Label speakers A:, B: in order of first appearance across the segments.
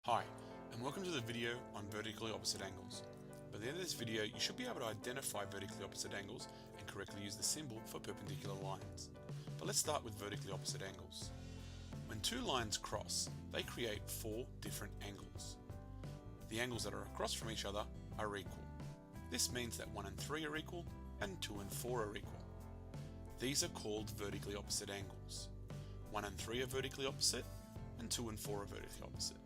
A: Hi, and welcome to the video on vertically opposite angles. By the end of this video, you should be able to identify vertically opposite angles and correctly use the symbol for perpendicular lines. But let's start with vertically opposite angles. When two lines cross, they create four different angles. The angles that are across from each other are equal. This means that 1 and 3 are equal and 2 and 4 are equal. These are called vertically opposite angles. 1 and 3 are vertically opposite and 2 and 4 are vertically opposite.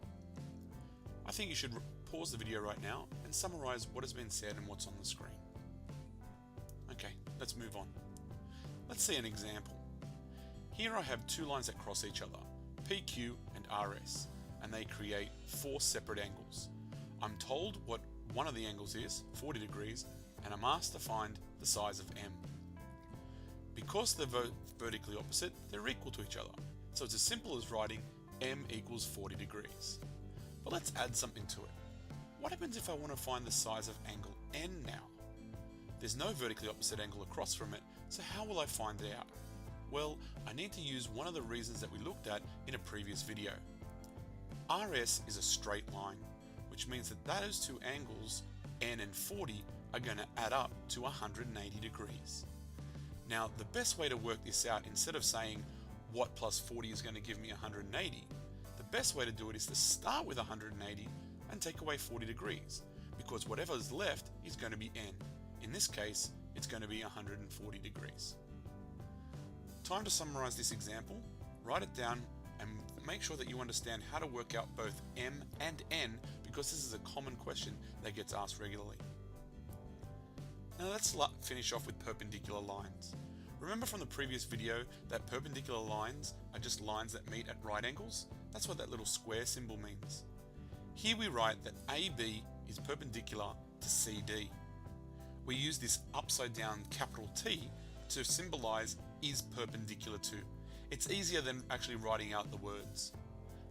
A: I think you should pause the video right now and summarize what has been said and what's on the screen. Okay, let's move on. Let's see an example. Here I have two lines that cross each other, PQ and RS, and they create four separate angles. I'm told what one of the angles is, 40 degrees, and I'm asked to find the size of M. Because they're vertically opposite, they're equal to each other. So it's as simple as writing M equals 40 degrees. But let's add something to it. What happens if I want to find the size of angle N now? There's no vertically opposite angle across from it, so how will I find it out? Well, I need to use one of the reasons that we looked at in a previous video. RS is a straight line, which means that those two angles, N and 40, are going to add up to 180 degrees. Now, the best way to work this out, instead of saying what plus 40 is going to give me 180, the best way to do it is to start with 180 and take away 40 degrees, because whatever is left is going to be N. In this case, it's going to be 140 degrees. Time to summarize this example. Write it down and make sure that you understand how to work out both M and N, because this is a common question that gets asked regularly. Now let's finish off with perpendicular lines. Remember from the previous video that perpendicular lines are just lines that meet at right angles? That's what that little square symbol means. Here we write that AB is perpendicular to CD. We use this upside down capital T to symbolize is perpendicular to. It's easier than actually writing out the words.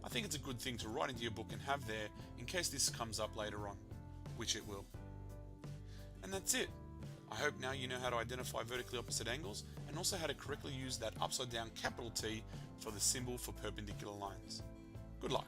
A: I think it's a good thing to write into your book and have there in case this comes up later on, which it will. And that's it. I hope now you know how to identify vertically opposite angles and also how to correctly use that upside down capital T for the symbol for perpendicular lines. Good luck.